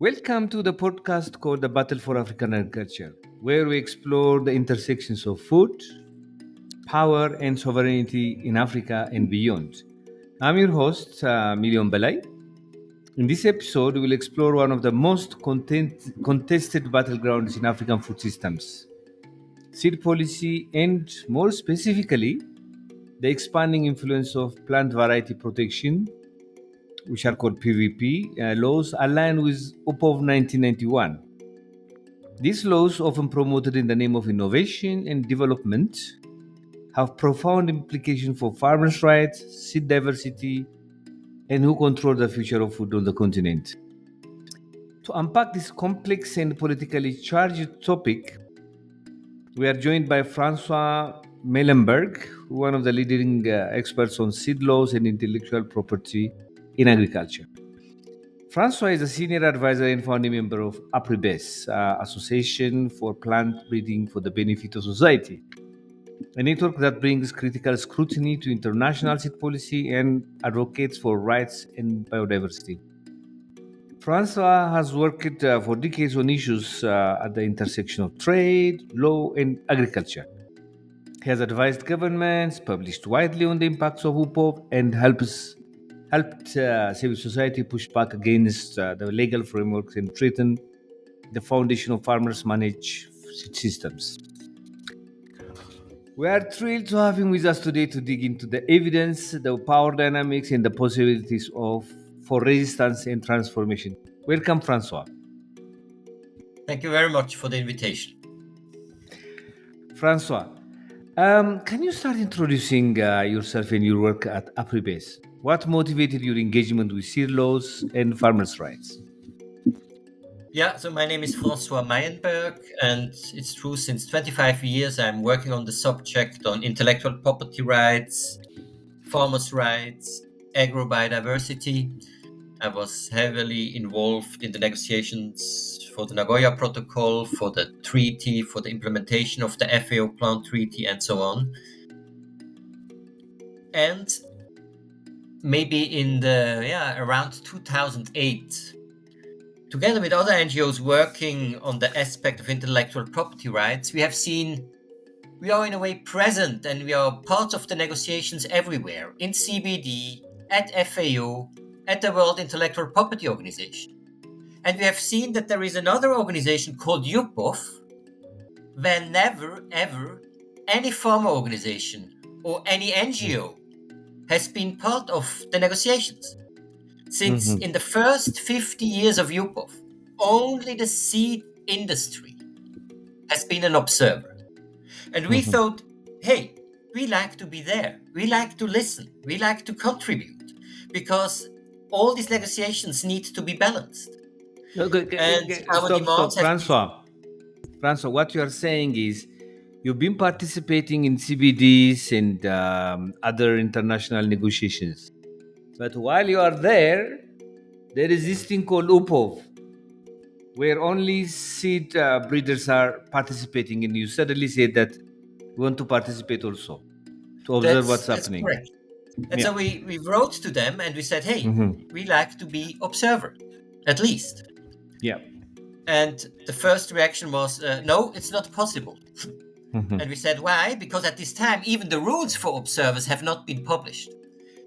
Welcome to the podcast called The Battle for African Agriculture, where we explore the intersections of food, power, and sovereignty in Africa and beyond. I'm your host, Belay. In this episode, we will explore one of the most contested battlegrounds in African food systems seed policy, and more specifically, the expanding influence of plant variety protection, which are called PVP, laws aligned with UPOV 1991. These laws, often promoted in the name of innovation and development, have profound implications for farmers' rights, seed diversity, and who control the future of food on the continent. To unpack this complex and politically charged topic, we are joined by François Meienberg, one of the leading experts on seed laws and intellectual property in agriculture. François is a senior advisor and founding member of APRIBES, Association for Plant Breeding for the Benefit of Society, a network that brings critical scrutiny to international seed policy and advocates for rights and biodiversity. François has worked for decades on issues at the intersection of trade, law, and agriculture. He has advised governments, published widely on the impacts of UPOV, and helped civil society push back against the legal frameworks and strengthen the foundation of farmers manage systems. We are thrilled to have him with us today to dig into the evidence, the power dynamics, and the possibilities for resistance and transformation. Welcome, Francois. Thank you very much for the invitation. Francois, can you start introducing yourself and your work at APRIBES? What motivated your engagement with seed laws and farmers' rights? Yeah, so my name is François Meinberg, and it's true, since 25 years I'm working on the subject on intellectual property rights, farmers' rights, agro-biodiversity. I was heavily involved in the negotiations for the Nagoya Protocol, for the treaty, for the implementation of the FAO Plant Treaty, and so on. And maybe in around 2008, together with other NGOs working on the aspect of intellectual property rights, we have seen we are in a way present and we are part of the negotiations everywhere, in CBD, at FAO, at the World Intellectual Property Organization. And we have seen that there is another organization called UPOV, where never, ever, any farmer organization or any NGO has been part of the negotiations. Since in the first 50 years of UPOV, only the seed industry has been an observer. And we thought, hey, we like to be there. We like to listen. We like to contribute, because all these negotiations need to be balanced. Stop, Francois, what you are saying is you've been participating in CBDs and other international negotiations. But while you are there is this thing called UPOV, where only seed breeders are participating, and you suddenly say that you want to participate also to observe what's happening. Correct. And so we wrote to them and we said, hey, we like to be observer, at least. Yeah. And the first reaction was, no, it's not possible. And we said, why? Because at this time, even the rules for observers have not been published.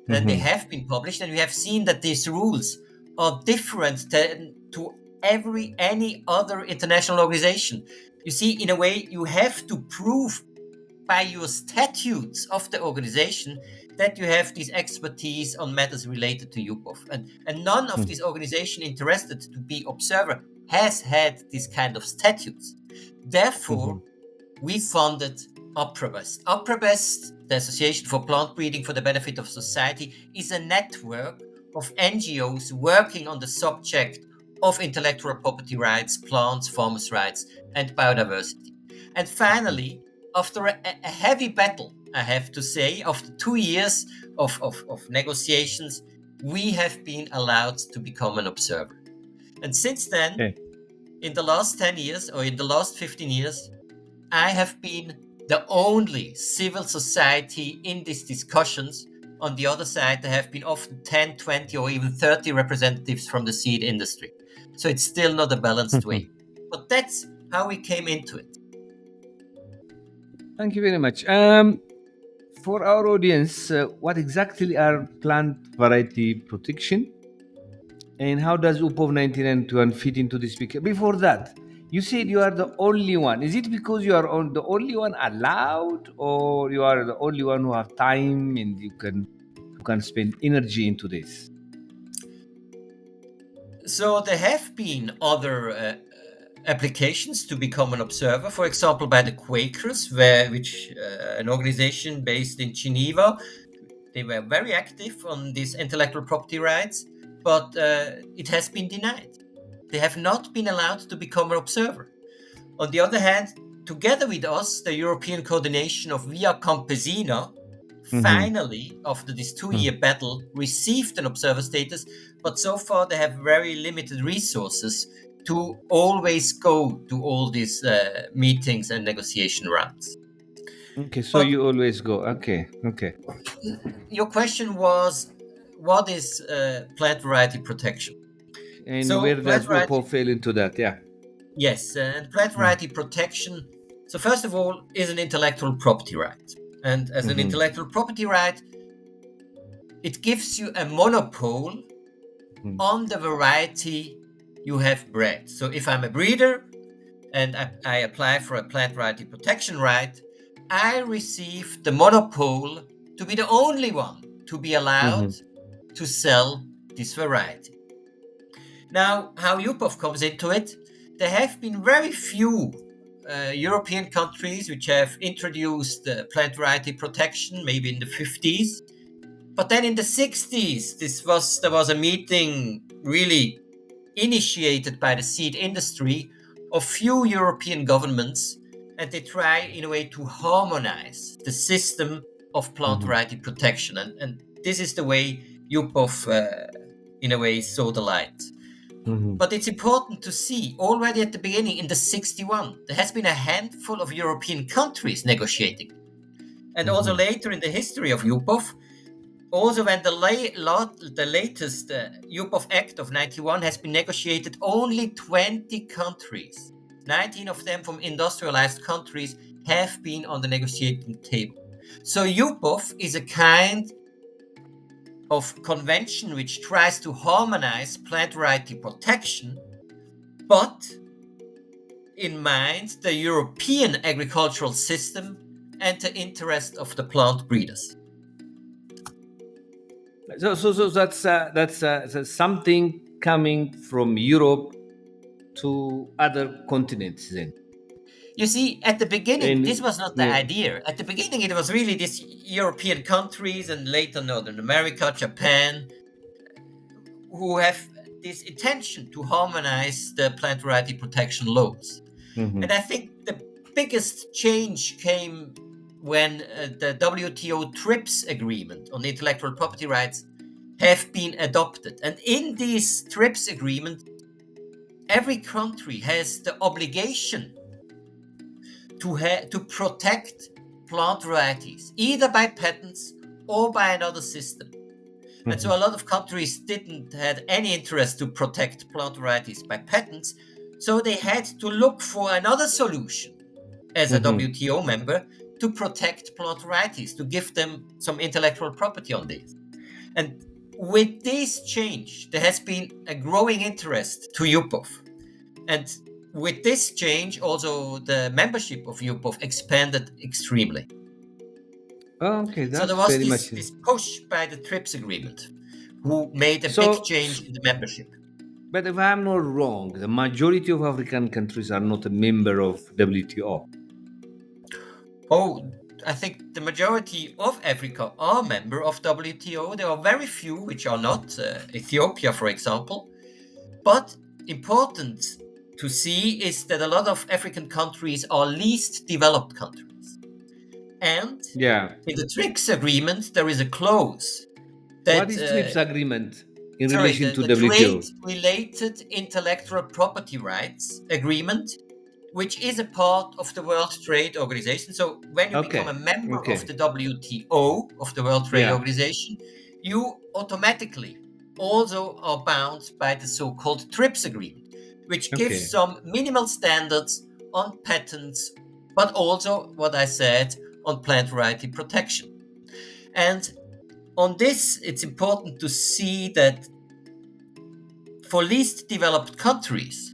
And they have been published, and we have seen that these rules are different to any other international organization. You see, in a way, you have to prove by your statutes of the organization that you have this expertise on matters related to UPOV. And none of these organizations interested to be observer has had this kind of statutes. Therefore, we funded APRIBES. APRIBES, the Association for Plant Breeding for the Benefit of Society, is a network of NGOs working on the subject of intellectual property rights, plants, farmers' rights, and biodiversity. And finally, after a heavy battle, I have to say, after 2 years of negotiations, we have been allowed to become an observer. And since then, in the last 10 years or in the last 15 years, I have been the only civil society in these discussions. On the other side, there have been often 10, 20, or even 30 representatives from the seed industry. So it's still not a balanced way. But that's how we came into it. Thank you very much. For our audience, what exactly are plant variety protection, and how does UPOV 1991 fit into this picture? Before that, you said you are the only one. Is it because you are the only one allowed, or you are the only one who have time and you can spend energy into this? So there have been other applications to become an observer, for example, by the Quakers, which an organization based in Geneva. They were very active on these intellectual property rights, but it has been denied. They have not been allowed to become an observer. On the other hand, together with us, the European coordination of Via Campesina finally, after this 2-year battle, received an observer status, but so far they have very limited resources to always go to all these meetings and negotiation rounds. Okay, so But you always go. Okay, okay. your question was, what is plant variety protection? And So where plant does variety, UPOV fall into that? Yeah. yes, and plant variety protection. So first of all, is an intellectual property right, and as an intellectual property right, it gives you a monopole on the variety you have bred. So if I'm a breeder and I apply for a plant variety protection right, I receive the monopole to be the only one to be allowed to sell this variety. Now, how UPOV comes into it, there have been very few European countries which have introduced plant variety protection, maybe in the 50s. But then in the 60s, there was a meeting really initiated by the seed industry of few European governments, and they try in a way to harmonize the system of plant variety protection. And this is the way UPOV in a way saw the light. But it's important to see already at the beginning in the 61, there has been a handful of European countries negotiating. And also later in the history of UPOV, also when the latest UPOV Act of 91 has been negotiated, only 20 countries, 19 of them from industrialized countries, have been on the negotiating table. So UPOV is a kind of convention which tries to harmonize plant variety protection, but in mind the European agricultural system and the interest of the plant breeders. So that's something coming from Europe to other continents then. You see, at the beginning, this And was not the idea. At the beginning, it was really these European countries and later Northern America, Japan, who have this intention to harmonize the plant variety protection laws. And I think the biggest change came when the WTO TRIPS agreement on intellectual property rights have been adopted. And in this TRIPS agreement, every country has the obligation to protect plant varieties, either by patents or by another system. And so a lot of countries didn't have any interest to protect plant varieties by patents, so they had to look for another solution as a WTO member to protect plant varieties, to give them some intellectual property on these. And with this change, there has been a growing interest to UPOV. And with this change, also the membership of UPOV expanded extremely. Okay, So that's there was very much. this push by the TRIPS agreement, who made a big So, change in the membership. but if I'm not wrong, the majority of African countries are not a member of WTO. Oh, I think the majority of Africa are member of WTO. There are very few which are not, Ethiopia, for example. But important to see is that a lot of African countries are least developed countries. And Yeah. in the TRIPS agreement, there is a clause that What is TRIPS agreement in sorry, relation to the WTO? trade-related intellectual property rights agreement, which is a part of the World Trade Organization. So when you become Okay. a member Okay. of the WTO, of the World Trade Yeah. Organization, you automatically also are bound by the so-called TRIPS agreement. which gives Okay. some minimal standards on patents, but also, what I said, on plant variety protection. And on this, it's important to see that for least developed countries,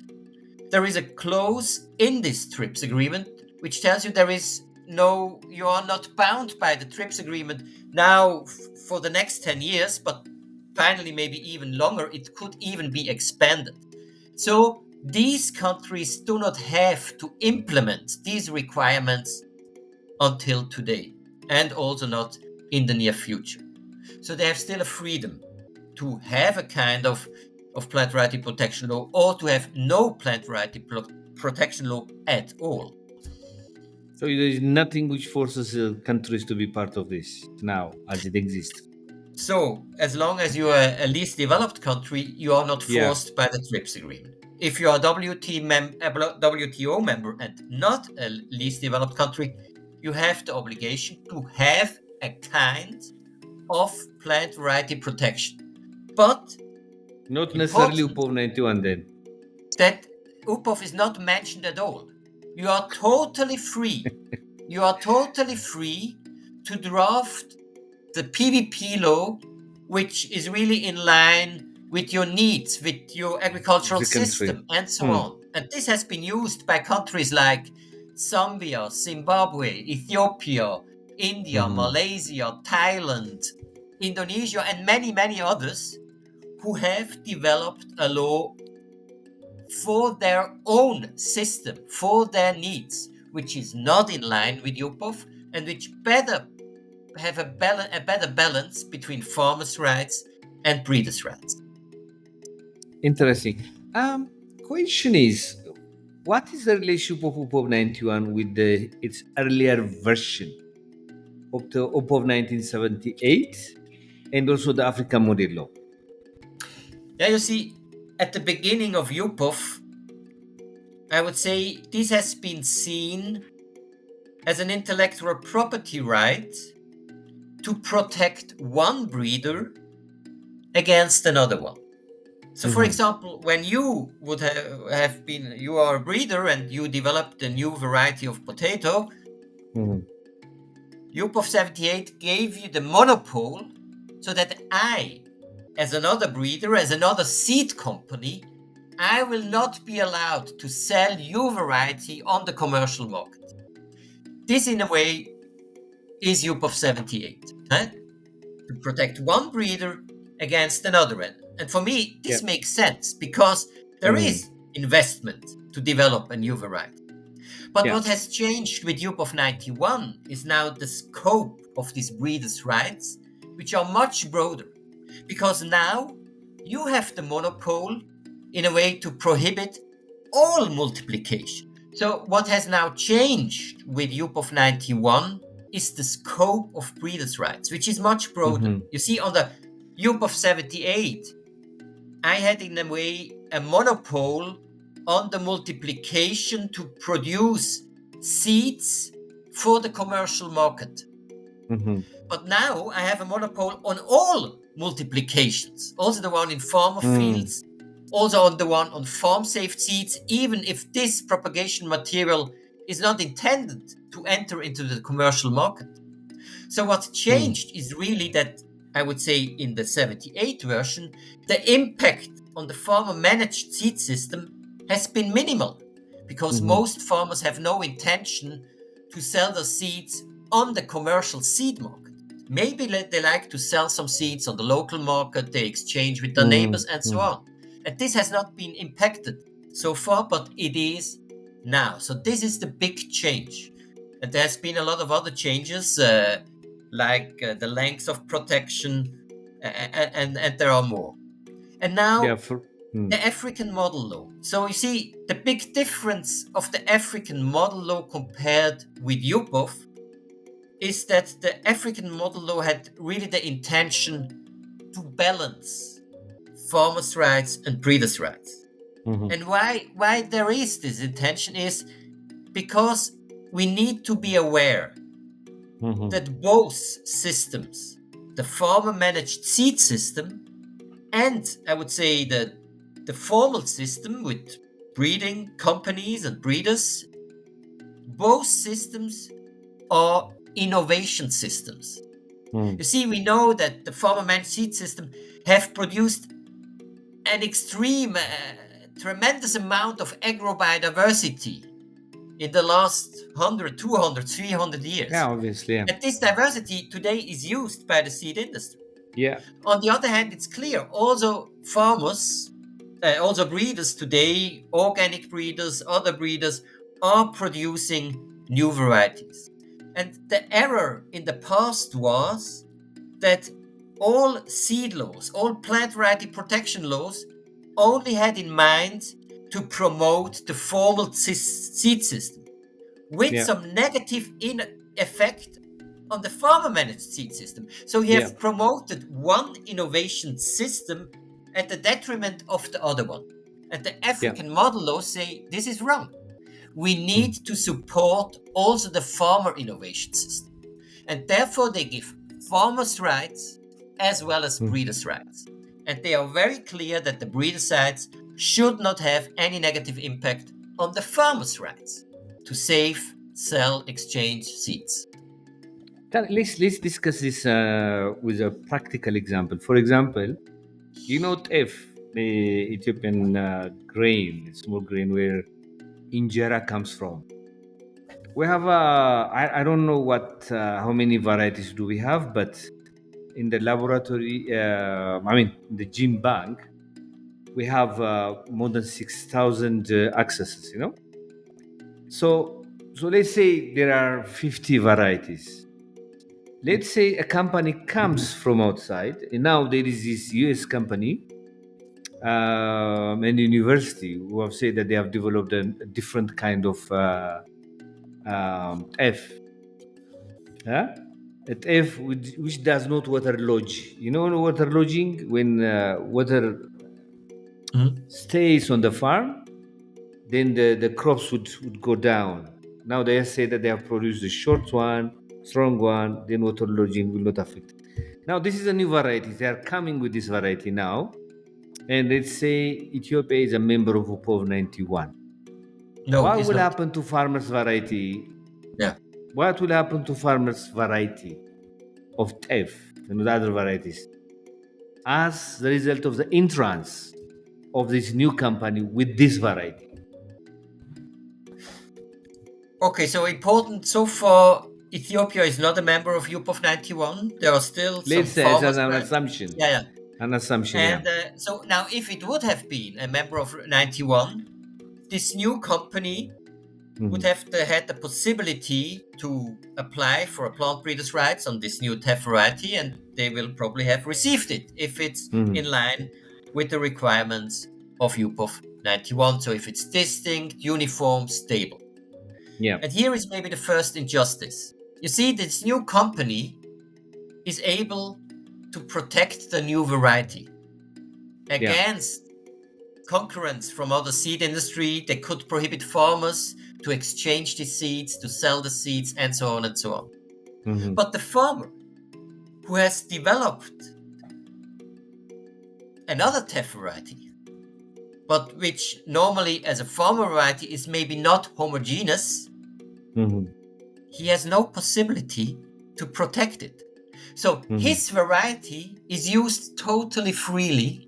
there is a clause in this TRIPS agreement which tells you you are not bound by the TRIPS agreement now for the next 10 years, but finally, maybe even longer, it could even be expanded. So these countries do not have to implement these requirements until today, and also not in the near future. So they have still a freedom to have a kind of plant variety protection law, or to have no plant variety protection law at all. So there is nothing which forces countries to be part of this now, as it exists. So as long as you are a least developed country, you are not Yeah. forced by the TRIPS agreement. If you are a WTO member and not a least developed country, you have the obligation to have a kind of plant variety protection. But Not necessarily important UPOV 91 then. that UPOV is not mentioned at all. You are totally free. You are totally free to draft the PVP law, which is really in line with your needs, with your agricultural The country. system, and so Hmm. on. And this has been used by countries like Zambia, Zimbabwe, Ethiopia, India, Mhm. Malaysia, Thailand, Indonesia, and many, many others who have developed a law for their own system, for their needs, which is not in line with UPOV, and which better have a better balance between farmers' rights and breeders' rights. Interesting. Question is, what is the relationship of UPOV 91 with its earlier version of the UPOV 1978 and also the African model law? Yeah, you see, at the beginning of UPOV, I would say this has been seen as an intellectual property right to protect one breeder against another one. So, for Mhm. example, when you would have been, you are a breeder and you developed a new variety of potato, Mhm. UPOV 78 gave you the monopole so that I, as another breeder, as another seed company, I will not be allowed to sell your variety on the commercial market. This, in a way, is UPOV 78, right? To protect one breeder against another one. And for me, Yeah. this makes sense because there Mhm. is investment to develop a new variety. But Yeah. what has changed with UPOV 91 is now the scope of these breeders' rights, which are much broader. Because now you have the monopole in a way to prohibit all multiplication. So, what has now changed with UPOV 91 is the scope of breeders' rights, which is much broader. Mhm. You see, on the UPOV 78, I had in a way a monopole on the multiplication to produce seeds for the commercial market. Mhm. But now I have a monopole on all multiplications, also the one in farmer Mhm. fields, also on the one on farm safe seeds, even if this propagation material is not intended to enter into the commercial market. So what Mhm. changed is really that, I would say, in the 78 version, the impact on the farmer managed seed system has been minimal because Mhm. most farmers have no intention to sell their seeds on the commercial seed market. Maybe they like to sell some seeds on the local market, they exchange with their neighbors, Mhm. and so Mhm. on. And this has not been impacted so far, but it is now. So this is the big change. And there's been a lot of other changes, like the length of protection, and there are more. And Yeah. now For. Mm. the African model law. So you see, the big difference of the African model law compared with UPOV is that the African model law had really the intention to balance farmers' rights and breeders' rights. Mhm. And why there is this intention is because we need to be aware Mhm. that both systems, the farmer managed seed system and I would say the formal system with breeding companies and breeders, both systems are innovation systems. You see, we know that the farmer managed seed system have produced an extreme, tremendous amount of agrobiodiversity in the last 100, 200, 300 years. Yeah, obviously. Yeah. And this diversity today is used by the seed industry. Yeah. On the other hand, it's clear also farmers, also breeders today, organic breeders, other breeders, are producing new varieties. And the error in the past was that all seed laws, all plant variety protection laws, only had in mind to promote the formal seed system, with Yeah. some negative effect on the farmer managed seed system. So he Yeah. have promoted one innovation system at the detriment of the other one. And the African model laws say this is wrong. We need to support also the farmer innovation system. And therefore they give farmers' rights as well as breeders' rights. And they are very clear that the breeders' rights should not have any negative impact on the farmers' rights to save, sell, exchange seeds. Let's discuss this with a practical example. For example, TEF, the Ethiopian grain, small grain where injera comes from. We have I don't know how many varieties do we have, but in the laboratory, in the gene bank, we have more than 6,000 accesses. So let's say there are 50 varieties. Let's say a company comes from outside, and now there is this US company and university who have said that they have developed a different kind of F. Huh? At F, which does not water lodge. Water lodging, when water stays on the farm, then the crops would go down. Now they say that they have produced a short one, strong one, then water lodging will not affect it. Now this is a new variety. They are coming with this variety now. And let's say Ethiopia is a member of UPOV 91. No, What it's will not. happen to farmers' variety? Yeah. What will happen to farmers' variety of TEF and other varieties as the result of the entrance of this new company with this variety? Okay, so important so far, Ethiopia is not a member of UPOV 91. There are still some Let's say it's farmers. an assumption. Yeah, yeah. An assumption, yeah. And so now, if it would have been a member of 91, this new company would have had the possibility to apply for a plant breeder's rights on this new TEF variety, and they will probably have received it if it's in line with the requirements of UPOV 91. So if it's distinct, uniform, stable. Yeah. And here is maybe the first injustice. You see, this new company is able to protect the new variety against concurrence from other seed industry. They could prohibit farmers to exchange the seeds, to sell the seeds, and so on and so on. But the farmer who has developed another TEF variety, but which normally as a farmer variety is maybe not homogeneous, he has no possibility to protect it. So his variety is used totally freely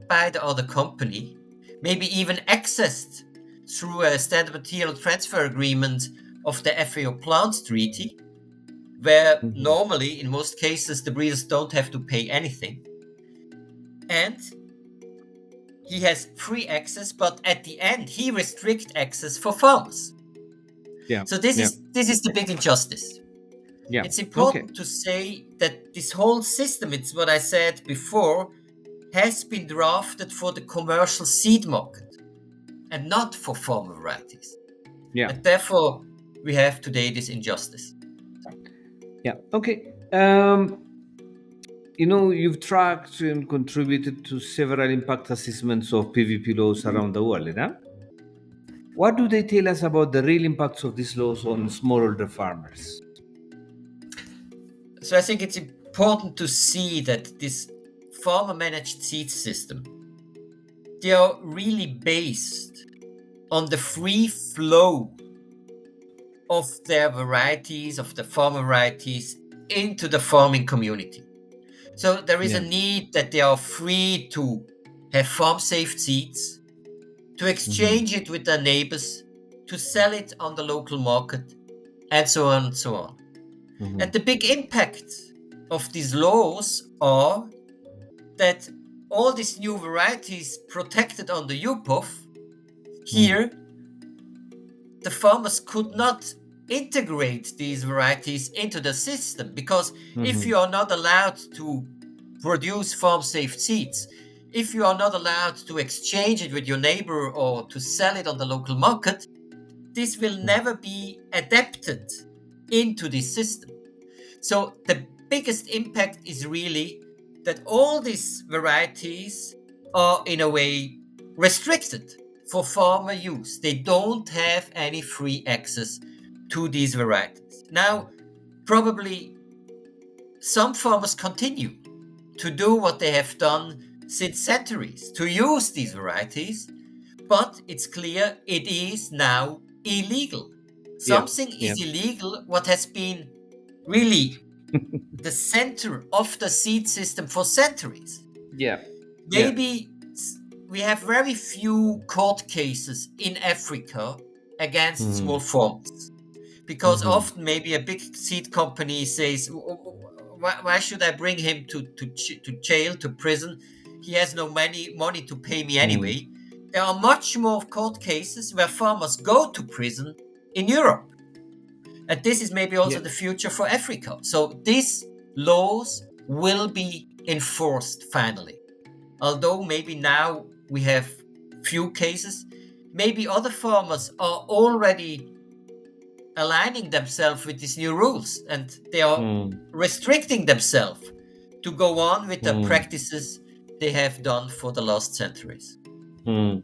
by the other company, maybe even accessed through a standard material transfer agreement of the FAO Plants Treaty, where normally, in most cases, the breeders don't have to pay anything. And he has free access, but at the end, he restricts access for farmers. Yeah. So this is the big injustice. Yeah. It's important to say that this whole system, it's what I said before, has been drafted for the commercial seed market and not for farmer varieties. Yeah. And therefore, we have today this injustice. Yeah. Okay. You've tracked and contributed to several impact assessments of PVP laws around the world, huh? What do they tell us about the real impacts of these laws on smallholder farmers? So I think it's important to see that this farmer-managed seed system they are really based on the free flow of their varieties, of the farm varieties, into the farming community. So there is a need that they are free to have farm-safe seeds, to exchange it with their neighbors, to sell it on the local market, and so on and so on. And the big impact of these laws are that all these new varieties protected under UPOV, here the farmers could not integrate these varieties into the system, because if you are not allowed to produce farm-safe seeds, if you are not allowed to exchange it with your neighbor or to sell it on the local market, this will never be adapted into this system. So the biggest impact is really that all these varieties are in a way restricted for farmer use. They don't have any free access to these varieties. Now, probably some farmers continue to do what they have done since centuries, to use these varieties, but it's clear it is now illegal. Something is illegal what has been really the center of the seed system for centuries. Maybe we have very few court cases in Africa against small farmers, because often maybe a big seed company says, why should I bring him to jail, to prison? He has no money to pay me anyway. There are much more court cases where farmers go to prison in Europe. And this is maybe also the future for Africa. So these laws will be enforced finally. Although maybe now we have few cases, maybe other farmers are already aligning themselves with these new rules, and they are restricting themselves to go on with the practices they have done for the last centuries. One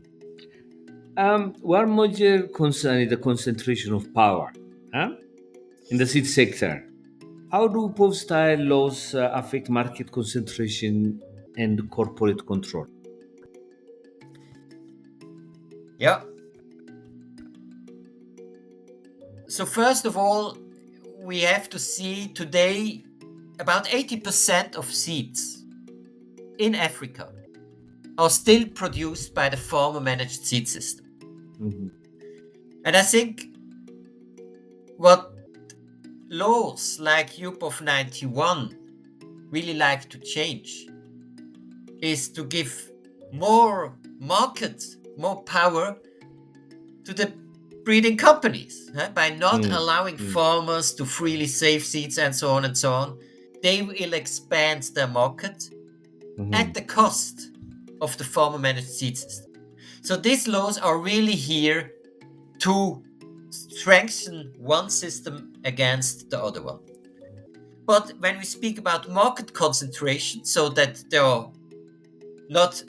major concern is the concentration of power in the seed sector. How do UPOV style laws affect market concentration and corporate control? Yeah. So first of all, we have to see today about 80% of seeds in Africa are still produced by the farmer-managed seed system. And I think what laws like UPOV 91 really like to change is to give more market, more power to the breeding companies, by not allowing farmers to freely save seeds and so on and so on. They will expand their market at the cost of the farmer-managed seed system. So these laws are really here to strengthen one system against the other one. But when we speak about market concentration, so that there are not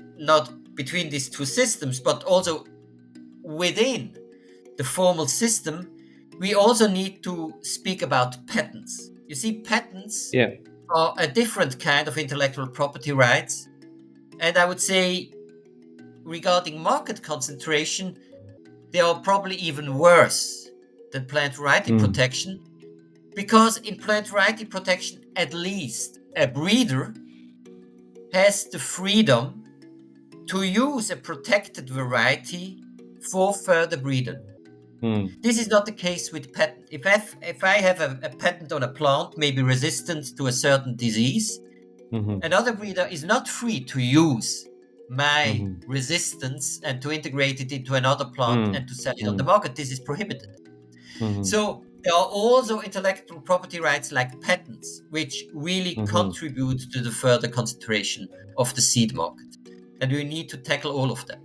between these two systems, but also within the formal system, we also need to speak about patents. You see, patents are a different kind of intellectual property rights. And I would say, regarding market concentration, they are probably even worse than plant variety protection, because in plant variety protection, at least a breeder has the freedom to use a protected variety for further breeding. This is not the case with patent. If I have a patent on a plant, maybe resistant to a certain disease, another breeder is not free to use my resistance and to integrate it into another plant and to sell it on the market. This is prohibited. So there are also intellectual property rights like patents, which really contribute to the further concentration of the seed market. And we need to tackle all of them.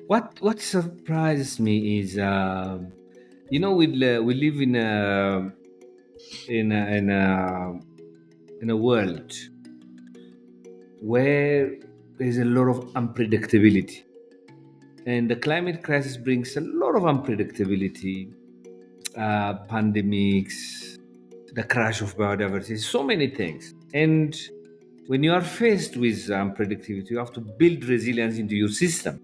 What surprises me is, we live in a world where there's a lot of unpredictability, and the climate crisis brings a lot of unpredictability, pandemics, the crash of biodiversity, so many things. And When you are faced with unpredictability, you have to build resilience into your system.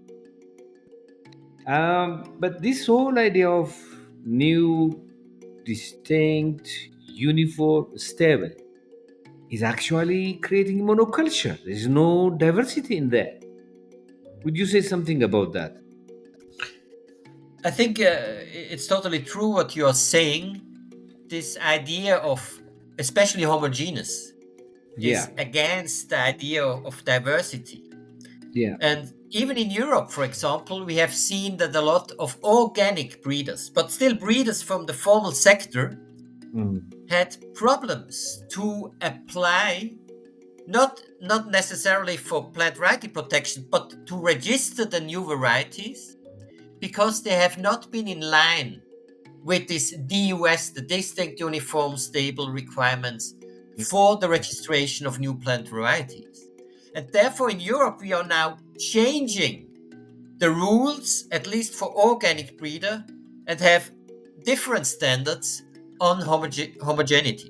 But this whole idea of new, distinct, uniform, stable is actually creating monoculture. There's no diversity in there. Would you say something about that? I think it's totally true what you are saying. This idea of especially homogeneous Yeah, is against the idea of diversity. yeah. And even in Europe, for example, we have seen that a lot of organic breeders, but still breeders from the formal sector, Mm. had problems to apply not necessarily for plant variety protection, but to register the new varieties because they have not been in line with this DUS, the distinct uniform stable requirements for the registration of new plant varieties. And therefore in Europe we are now changing the rules, at least for organic breeder, and have different standards on homogeneity.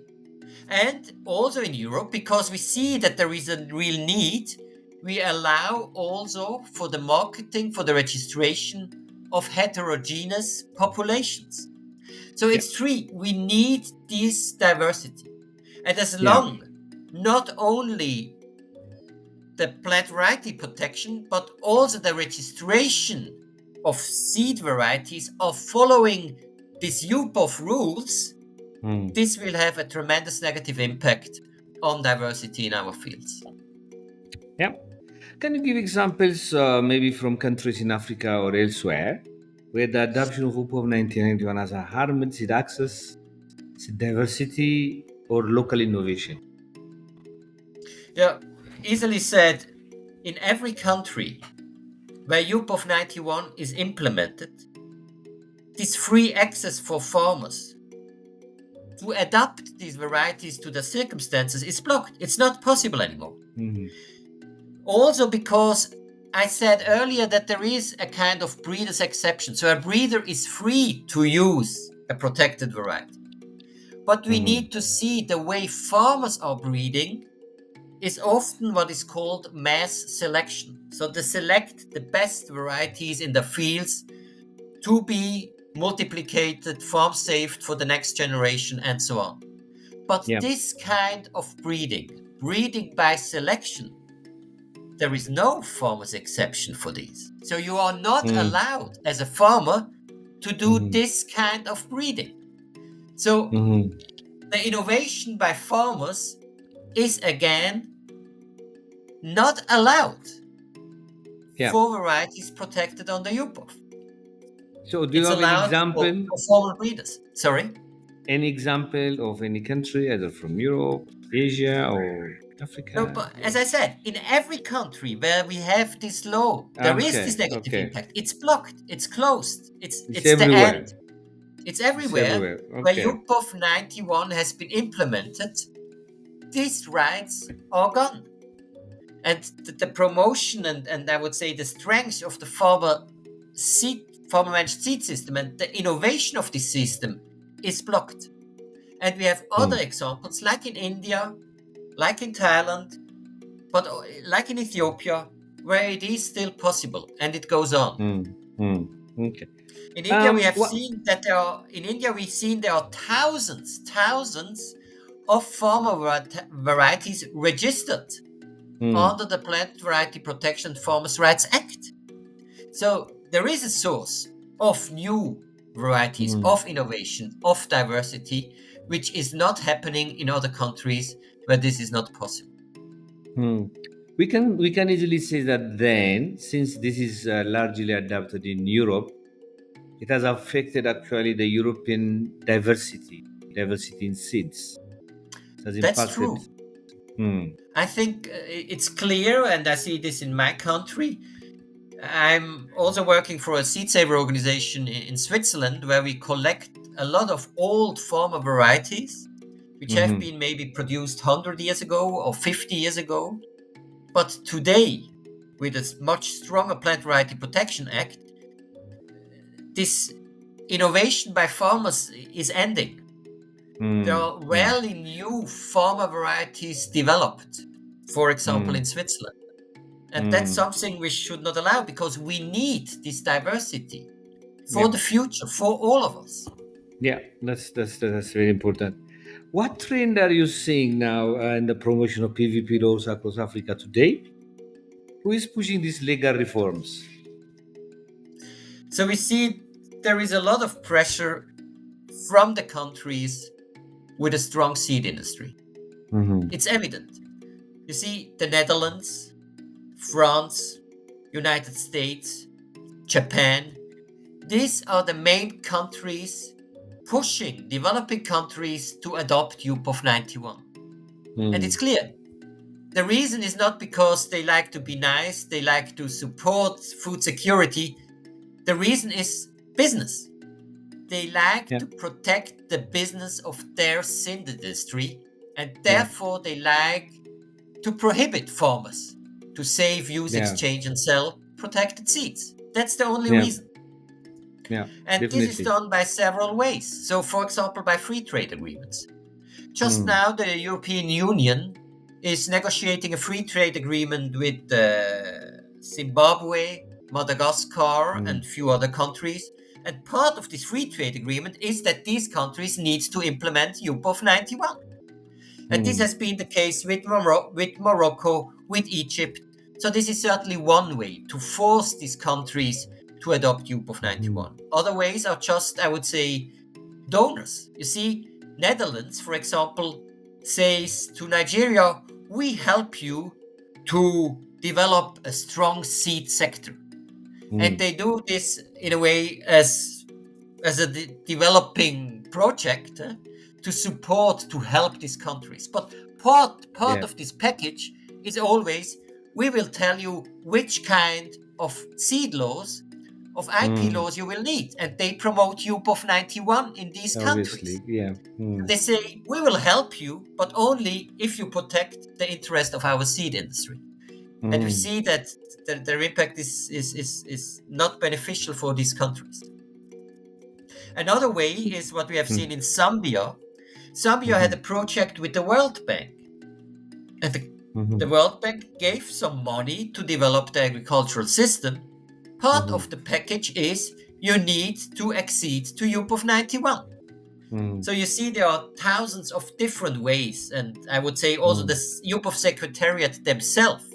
And also in Europe, because we see that there is a real need, we allow also for the marketing, for the registration of heterogeneous populations. So Yeah, it's three. We need this diversity. And as yeah. long not only the plant variety protection, but also the registration of seed varieties are following these UPOV rules, Mm. this will have a tremendous negative impact on diversity in our fields. Yeah. Can you give examples, maybe from countries in Africa or elsewhere, where the adoption of UPOV 1991 has harmed seed access, seed diversity, or local innovation? Yeah, easily said, in every country where UPOV 91 is implemented, this free access for farmers to adapt these varieties to the circumstances is blocked. It's not possible anymore. Mhm. Also because I said earlier that there is a kind of breeder's exception. So a breeder is free to use a protected variety. But we Mhm. need to see the way farmers are breeding is often what is called mass selection. So they select the best varieties in the fields to be multiplicated, farm saved for the next generation, and so on. But Yeah. this kind of breeding by selection, there is no farmer's exception for these. So you are not Mm. allowed as a farmer to do Mhm. this kind of breeding. So Mhm. the innovation by farmers is again not allowed Yeah. for varieties protected under UPOV. So, do you It's have any allowed example? for formal breeders. Sorry? Any example of any country, either from Europe, Asia, or No, Africa? but as I said, in every country where we have this law, there is this Okay. negative Okay. impact. It's blocked, it's closed, It's it's the everywhere. end. It's It's everywhere everywhere. where Okay. UPOV 91 has been implemented, these rights are gone. And the promotion and I would say the strength of the farmer managed seed system and the innovation of this system is blocked. And we have other Mm. examples like in India, like in Thailand, but like in Ethiopia, where it is still possible and it goes on. Mm. Mm. Okay. In India, we have What? seen that there are thousands of farmer varieties registered Mm. under the Plant Variety Protection Farmers' Rights Act. So there is a source of new varieties, Mm. of innovation, of diversity, which is not happening in other countries where this is not possible. Hmm. We can easily say that then, since this is largely adapted in Europe, it has affected actually the European diversity in seeds. It has That's impacted. true. Hmm. I think it's clear, and I see this in my country. I'm also working for a seed saver organization in Switzerland where we collect a lot of old farmer varieties which have Hmm. been maybe produced 100 years ago or 50 years ago. But today, with a much stronger Plant Variety Protection Act, this innovation by farmers is ending. There Hmm. are Hmm. rarely new farmer varieties developed. for example, in Switzerland. And that's something we should not allow, because we need this diversity for Yeah. the future, for all of us. Yeah, that's very important. What trend are you seeing now in the promotion of PVP laws across Africa today? Who is pushing these legal reforms? So we see there is a lot of pressure from the countries with a strong seed industry. It's evident. You see, the Netherlands, France, United States, Japan, these are the main countries pushing developing countries to adopt UPOV 91. And it's clear. The reason is not because they like to be nice, they like to support food security. The reason is business. They like Yeah, to protect the business of their seed industry, and yeah, therefore they like to prohibit farmers to save, use, yeah, exchange, and sell protected seeds. That's the only yeah, reason. yeah, And this is definitely. done by several ways. So, for example, by free trade agreements. Just Mm, now, the European Union is negotiating a free trade agreement with Zimbabwe, Madagascar, and a few other countries. And part of this free trade agreement is that these countries need to implement UPOV 91. And this mm, has been the case with Morocco, with Egypt. So this is certainly one way to force these countries to adopt UPOV 91. Other ways are just, I would say, donors. You see, Netherlands, for example, says to Nigeria, we help you to develop a strong seed sector. And they do this in a way as a developing project to support, to help these countries. But part yeah, of this package is always, we will tell you which kind of seed laws, of IP laws you will need. And they promote UPOV 91 in these countries. obviously, yeah. They say, we will help you, but only if you protect the interest of our seed industry. And we see that their impact is not beneficial for these countries. Another way is what we have seen in Zambia. Zambia had a project with the World Bank. And the World Bank gave some money to develop the agricultural system. Part of the package is you need to accede to UPOV 91. So you see, there are thousands of different ways, and I would say also the UPOV Secretariat themselves,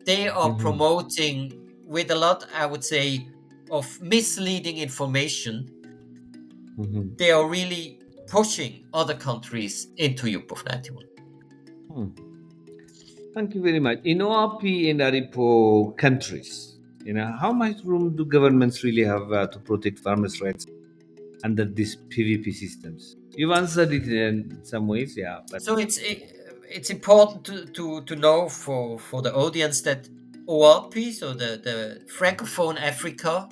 they are promoting with a lot, I would say, of misleading information. They are really pushing other countries into UPOV 91. Thank you very much. In ORP and ARIPO countries, how much room do governments really have to protect farmers' rights under these PVP systems? You've answered it in some ways, yeah, but So it's important to know for the audience that ORP, so the Francophone Africa,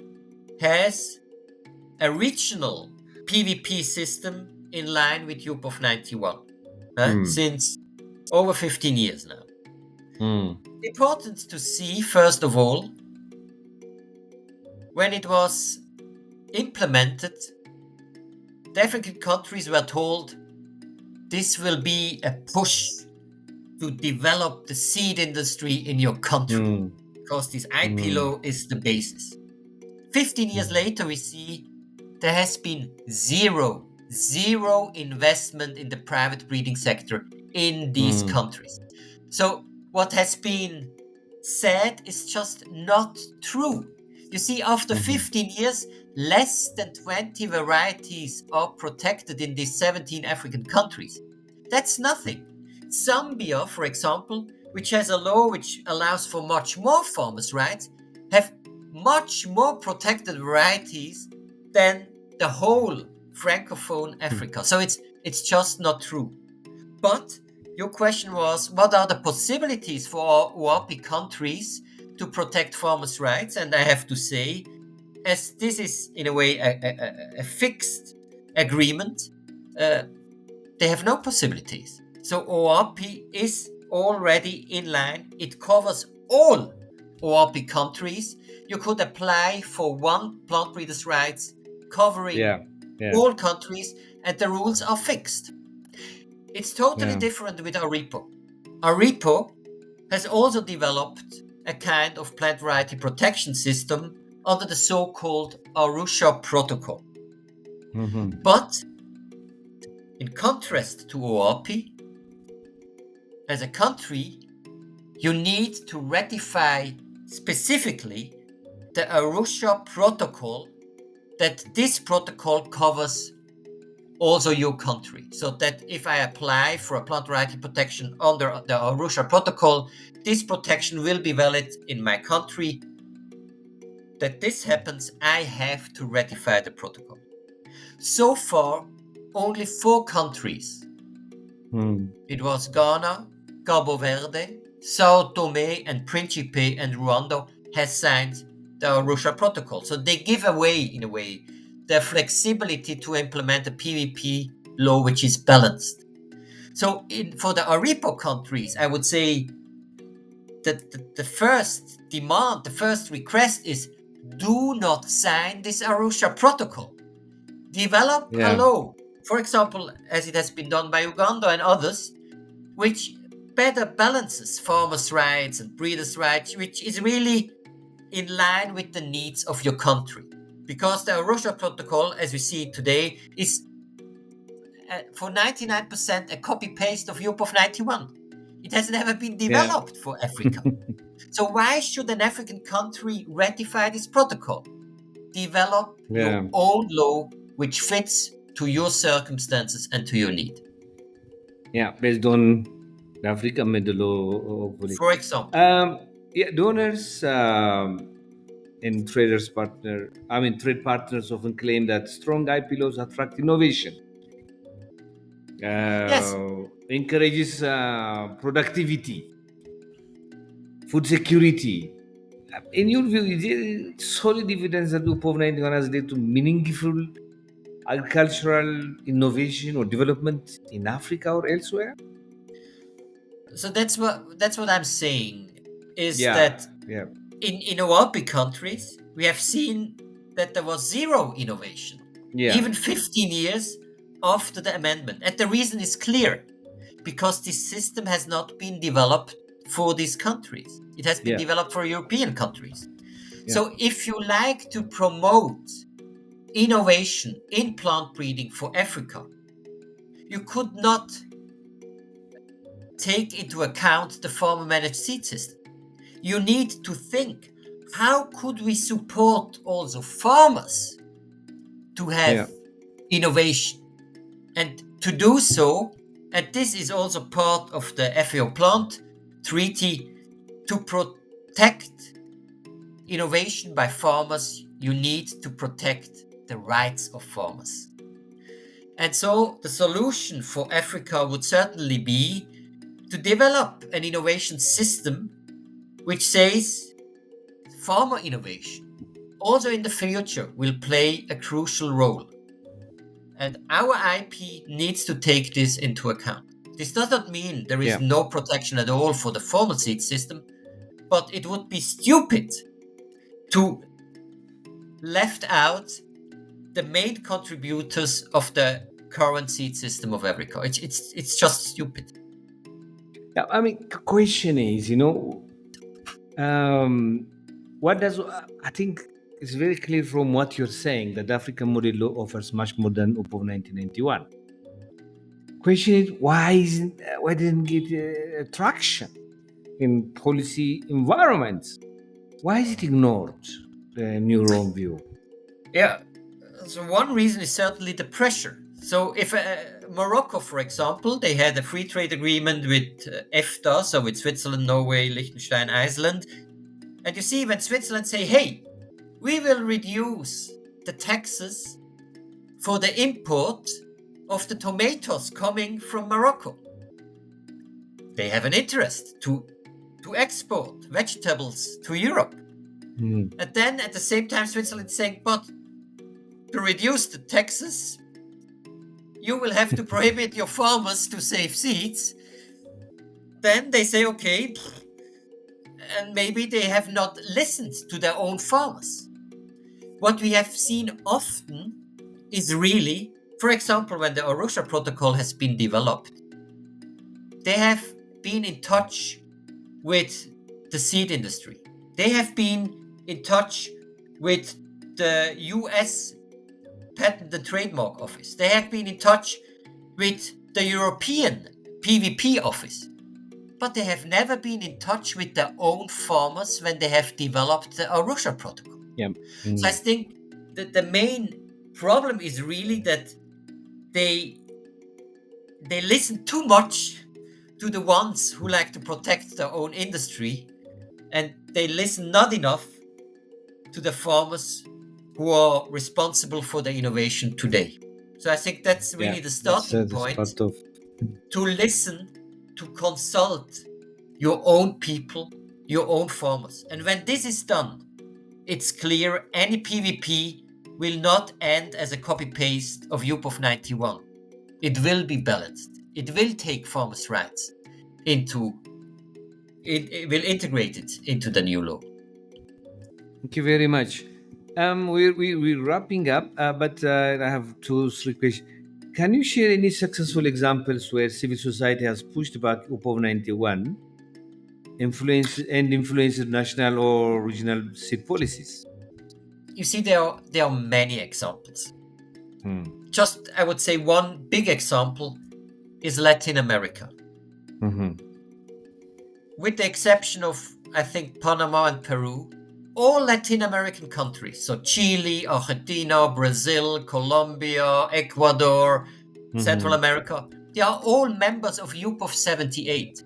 has a regional PVP system in line with UPOV 91 since over 15 years now. Important to see, first of all, when it was implemented, the African countries were told this will be a push to develop the seed industry in your country, because this IP law is the basis. 15 years later, we see there has been zero investment in the private breeding sector in these countries. So what has been said is just not true. You see, after 15 years, less than 20 varieties are protected in these 17 African countries. That's nothing. Zambia, for example, which has a law which allows for much more farmers' rights, have much more protected varieties than the whole Francophone Africa. So it's just not true. But your question was, what are the possibilities for ORP countries to protect farmers' rights? And I have to say, as this is in a way a fixed agreement, they have no possibilities. So ORP is already in line. It covers all ORP countries. You could apply for one plant breeders' rights covering yeah, all countries, and the rules are fixed. It's totally yeah. different with ARIPO. ARIPO has also developed a kind of plant variety protection system under the so-called Arusha Protocol. But in contrast to ORP, as a country, you need to ratify specifically the Arusha Protocol, that this protocol covers also your country. So that if I apply for a plant variety protection under the Arusha Protocol, this protection will be valid in my country. That this happens, I have to ratify the protocol. So far, only 4 countries. It was Ghana, Cabo Verde, Sao Tome and Principe, and Rwanda has signed the Arusha Protocol. So they give away, in a way, their flexibility to implement a PVP law which is balanced. So for the ARIPO countries, I would say that the first demand, the first request is, do not sign this Arusha Protocol. Develop a law, for example, as it has been done by Uganda and others, which better balances farmers' rights and breeders' rights, which is really in line with the needs of your country. Because the Arusha Protocol, as we see it today, is for 99% a copy-paste of UPOV 91. It has never been developed for Africa. So why should an African country ratify this protocol? Develop your own law which fits to your circumstances and to your need. Based on the African model, hopefully. For example. Donors and trade partners often claim that strong IP laws attract innovation. Yes. Encourages productivity, food security. In your view, is there solid evidence that UPOV 91 has led to meaningful agricultural innovation or development in Africa or elsewhere? So that's what I'm saying, is that in ORP countries, we have seen that there was zero innovation, even 15 years after the amendment. And the reason is clear, because this system has not been developed for these countries. It has been developed for European countries. So if you like to promote innovation in plant breeding for Africa, you could not take into account the farmer managed seed system. You need to think, how could we support also farmers to have innovation? And to do so, and this is also part of the FAO Plant Treaty, to protect innovation by farmers, you need to protect the rights of farmers. And so the solution for Africa would certainly be to develop an innovation system which says farmer innovation also in the future will play a crucial role. And our IP needs to take this into account. This does not mean there is no protection at all for the formal seed system, but it would be stupid to left out the main contributors of the current seed system of Africa. It's just stupid. The question is, what does I think it's very clear from what you're saying that the African model law offers much more than UPOV 1991. Question is, why didn't it get traction in policy environments? Why is it ignored, in your own view? So one reason is certainly the pressure. So if Morocco, for example, they had a free trade agreement with EFTA, so with Switzerland, Norway, Liechtenstein, Iceland. And you see, when Switzerland say, hey, we will reduce the taxes for the import of the tomatoes coming from Morocco. They have an interest to export vegetables to Europe. And then at the same time, Switzerland is saying, but to reduce the taxes, you will have to prohibit your farmers to save seeds. Then they say, okay, and maybe they have not listened to their own farmers. What we have seen often is really, for example, when the Arusha Protocol has been developed, they have been in touch with the seed industry. They have been in touch with the US Patent and Trademark Office. They have been in touch with the European PVP office. But they have never been in touch with their own farmers when they have developed the Arusha Protocol. Yeah. So I think that the main problem is really that they listen too much to the ones who like to protect their own industry, and they listen not enough to the farmers who are responsible for the innovation today. So I think that's really the starting point, part of... to listen, to consult your own people, your own farmers. And when this is done, it's clear any PVP will not end as a copy-paste of UPOV 91. It will be balanced. It will take farmers' rights into it will integrate it into the new law. Thank you very much. We're wrapping up, but I have 2-3 questions. Can you share any successful examples where civil society has pushed back UPOV 91, influenced national or regional seed policies? You see, there are many examples. Hmm. Just, I would say, one big example is Latin America. Mhm. With the exception of, I think, Panama and Peru, all Latin American countries, so Chile, Argentina, Brazil, Colombia, Ecuador, Central America, they are all members of UPOV 78.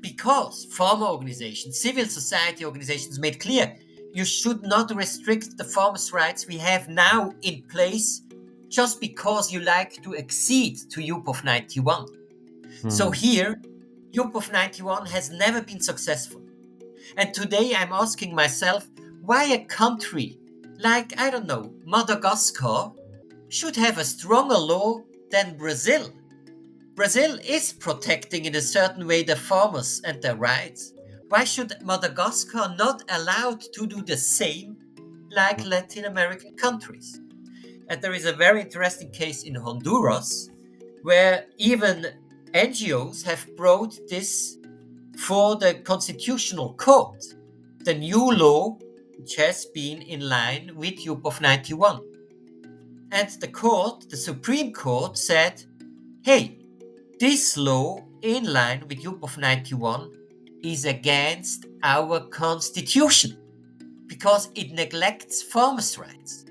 Because farmer organizations, civil society organizations made clear you should not restrict the farmers' rights we have now in place just because you like to accede to UPOV 91. So here, UPOV 91 has never been successful. And today I'm asking myself why a country like, I don't know, Madagascar should have a stronger law than Brazil. Brazil is protecting in a certain way the farmers and their rights. Why should Madagascar not allowed to do the same like Latin American countries? And there is a very interesting case in Honduras where even NGOs have brought this for the Constitutional Court, the new law which has been in line with UPOV 91. And the court, the Supreme Court, said, hey, this law in line with UPOV 91 is against our constitution because it neglects farmers' rights.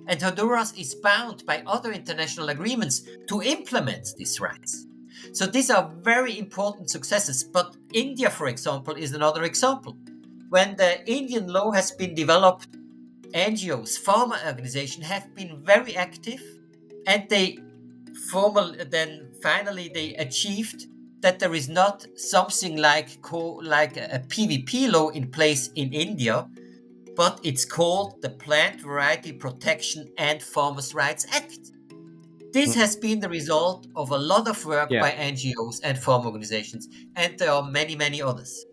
And Honduras is bound by other international agreements to implement these rights. So these are very important successes. But India, for example, is another example. When the Indian law has been developed, NGOs, farmer organizations have been very active, and they finally they achieved that there is not something like a PVP law in place in India, but it's called the Plant Variety Protection and Farmers' Rights Act. This has been the result of a lot of work by NGOs and farm organizations, and there are many, many others.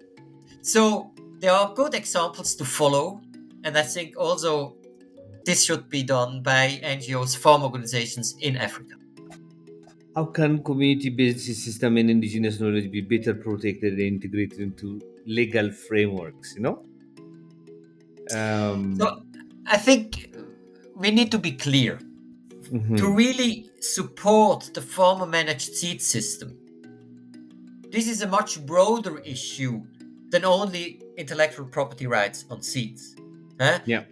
So there are good examples to follow, and I think also this should be done by NGOs, farm organizations in Africa. How can community-based system and indigenous knowledge be better protected and integrated into legal frameworks? So I think we need to be clear. To really support the farmer-managed seed system, this is a much broader issue than only intellectual property rights on seeds.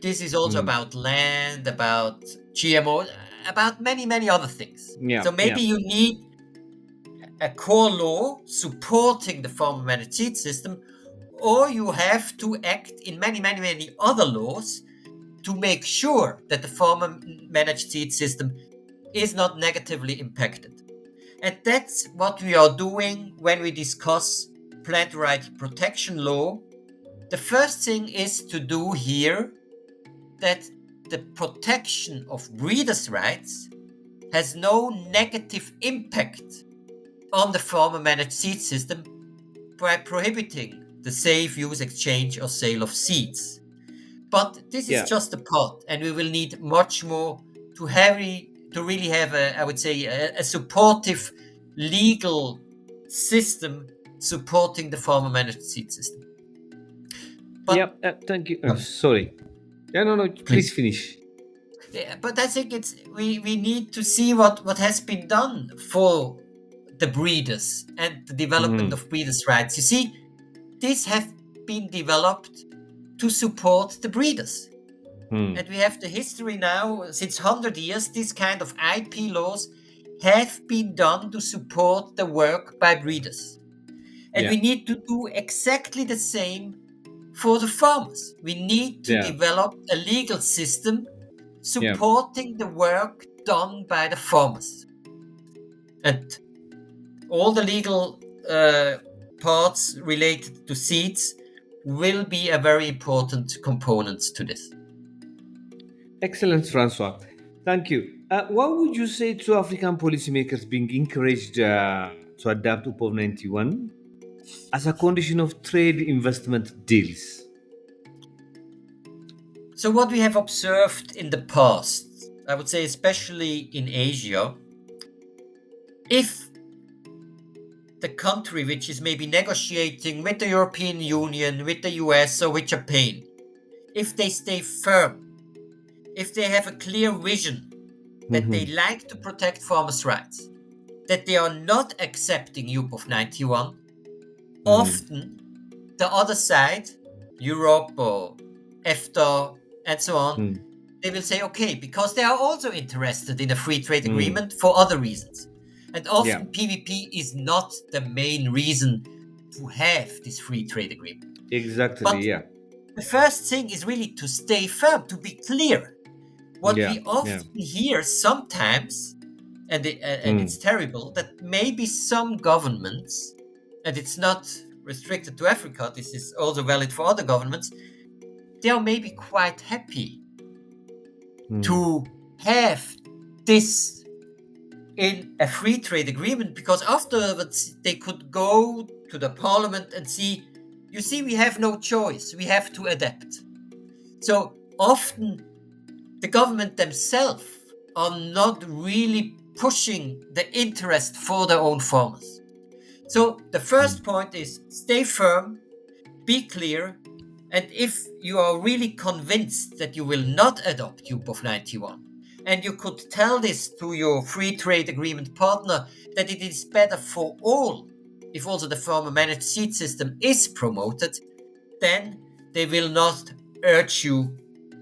This is also about land, about GMO, about many, many other things. So maybe you need a core law supporting the farmer-managed seed system, or you have to act in many, many, many other laws to make sure that the farmer-managed seed system is not negatively impacted. And that's what we are doing when we discuss plant variety protection law. The first thing is to do here that the protection of breeders' rights has no negative impact on the farmer-managed seed system by prohibiting the safe use, exchange, or sale of seeds. But this is just a part, and we will need much more to really have a supportive legal system supporting the farmer managed seed system. But thank you. Sorry. No, please finish. Yeah, but I think we need to see what has been done for the breeders and the development of breeders' rights. You see, these have been developed to support the breeders. And we have the history now, since 100 years, these kind of IP laws have been done to support the work by breeders. And we need to do exactly the same for the farmers. We need to develop a legal system supporting the work done by the farmers. And all the legal parts related to seeds will be a very important component to this. Excellent, Francois. Thank you. What would you say to African policymakers being encouraged to adapt UPOV 91 as a condition of trade investment deals? So what we have observed in the past, I would say especially in Asia, if the country which is maybe negotiating with the European Union, with the US or with Japan, if they stay firm, if they have a clear vision that they like to protect farmers' rights, that they are not accepting UPOV 91, often the other side, Europe or EFTA and so on, they will say, okay, because they are also interested in a free trade agreement for other reasons. And often PVP is not the main reason to have this free trade agreement. Exactly, but the first thing is really to stay firm, to be clear. What we often hear sometimes, and it's terrible, that maybe some governments, and it's not restricted to Africa, this is also valid for other governments, they are maybe quite happy to have this in a free trade agreement, because afterwards they could go to the parliament and see, you see, we have no choice, we have to adapt. So often the government themselves are not really pushing the interest for their own farmers. So the first point is stay firm, be clear, and if you are really convinced that you will not adopt UPOV 91, and you could tell this to your free trade agreement partner that it is better for all if also the farmer managed seed system is promoted, then they will not urge you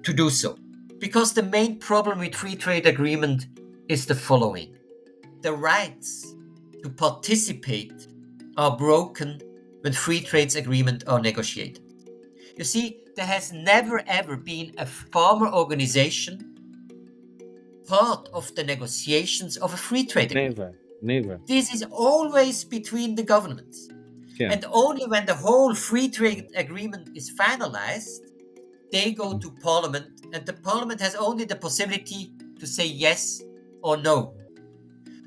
to do so. Because the main problem with free trade agreement is the following. The rights to participate are broken when free trade agreements are negotiated. You see, there has never ever been a farmer organization part of the negotiations of a free trade agreement. Never. This is always between the governments. And only when the whole free trade agreement is finalized, they go to parliament, and the parliament has only the possibility to say yes or no.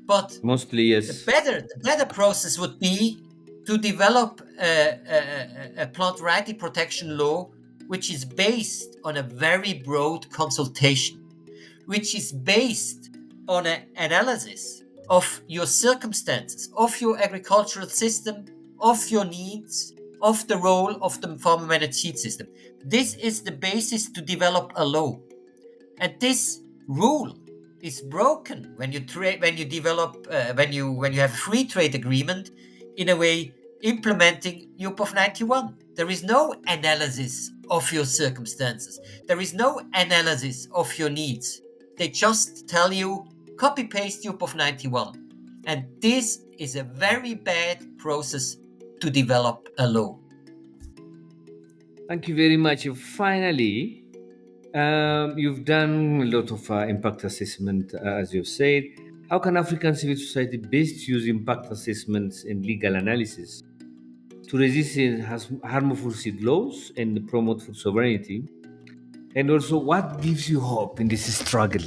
But mostly yes. The better process would be to develop a plant variety protection law which is based on a very broad consultation, which is based on an analysis of your circumstances, of your agricultural system, of your needs, of the role of the farmer managed seed system. This is the basis to develop a law. And this rule is broken when you have a free trade agreement in a way implementing UPOV 91. There is no analysis of your circumstances. There is no analysis of your needs. They just tell you copy paste UPOV 91. And this is a very bad process to develop a law. Thank you very much. Finally, you've done a lot of impact assessment, as you've said. How can African civil society best use impact assessments and legal analysis to resist harmful seed laws and promote food sovereignty? And also, what gives you hope in this struggle?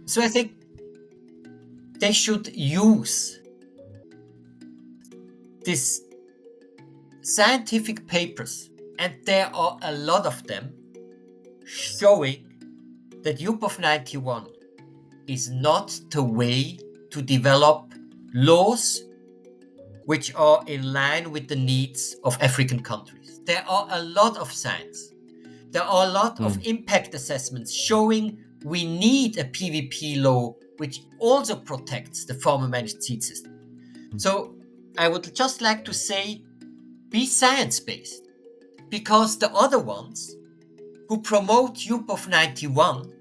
So I think they should use these scientific papers, and there are a lot of them, showing that UPOV 91 is not the way to develop laws which are in line with the needs of African countries. There are a lot of science. There are a lot of impact assessments showing we need a PVP law which also protects the farmer managed seed system. So I would just like to say, be science-based, because the other ones who promote UPOV 91,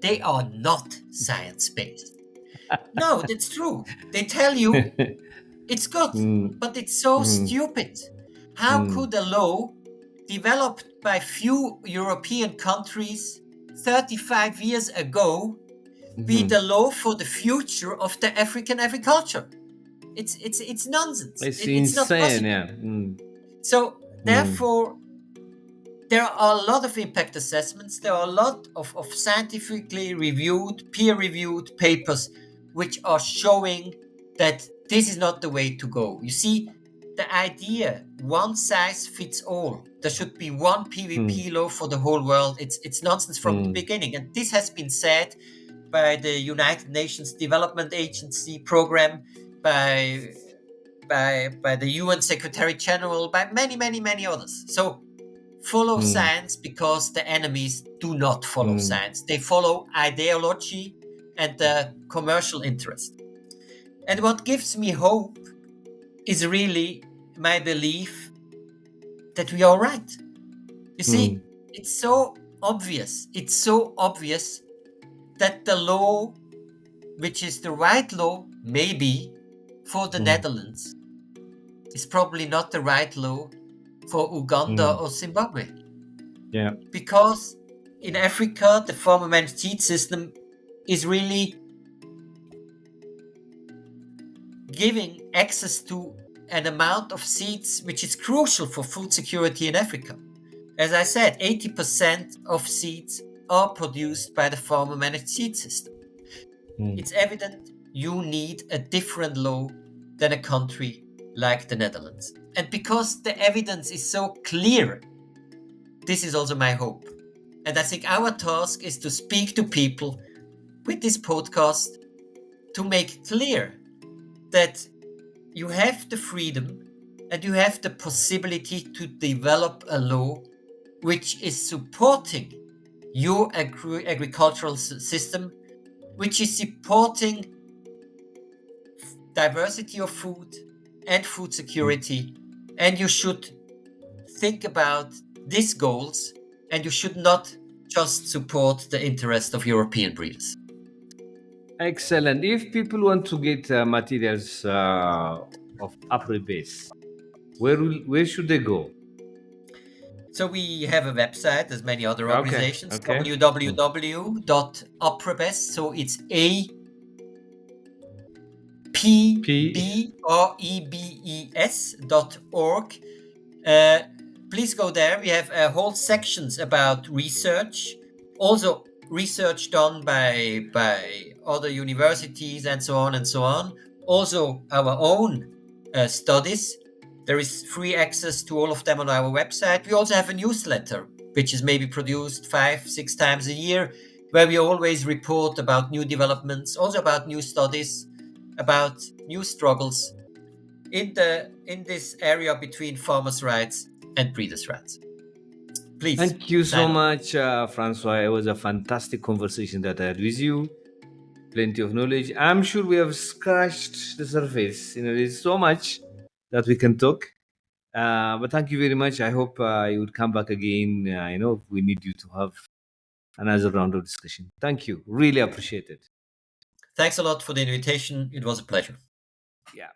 they are not science-based. No, that's true. They tell you it's good, but it's so stupid. How could a law developed by few European countries 35 years ago be the law for the future of the African agriculture? It's nonsense. It's It's not insane, possible. yeah. So therefore, there are a lot of impact assessments. There are a lot of scientifically reviewed, peer-reviewed papers which are showing that this is not the way to go. You see, the idea one size fits all. There should be one PVP law for the whole world. It's nonsense from the beginning, and this has been said by the United Nations Development Agency program, by the UN Secretary General, by many others. So follow science, because the enemies do not follow science. They follow ideology and the commercial interest. And what gives me hope is really my belief that we are right. You see, it's so obvious. It's so obvious that the law, which is the right law, maybe for the Netherlands, is probably not the right law for Uganda or Zimbabwe. Yeah. Because in Africa, the farmer managed seed system is really giving access to an amount of seeds which is crucial for food security in Africa. As I said, 80% of seeds are produced by the farmer managed seed system. It's evident you need a different law than a country like the Netherlands. And because the evidence is so clear, this is also my hope. And I think our task is to speak to people with this podcast to make clear that you have the freedom and you have the possibility to develop a law which is supporting your agricultural system, which is supporting diversity of food and food security. And you should think about these goals, and you should not just support the interest of European breeders. Excellent. If people want to get materials of upper base, where should they go? So we have a website, as many other Okay. organizations, Okay. www.aprebes. So it's apbrebes.org. Please go there. We have whole sections about research, also research done by other universities and so on and so on. Also our own studies. There is free access to all of them on our website. We also have a newsletter, which is maybe produced 5-6 times a year, where we always report about new developments, also about new studies, about new struggles in this area between farmers' rights and breeders' rights. Please. Thank you so sign up. much, Francois. It was a fantastic conversation that I had with you. Plenty of knowledge. I'm sure we have scratched the surface. There's so much that we can talk. But thank you very much. I hope you would come back again. We need you to have another round of discussion. Thank you. Really appreciate it. Thanks a lot for the invitation. It was a pleasure. Yeah.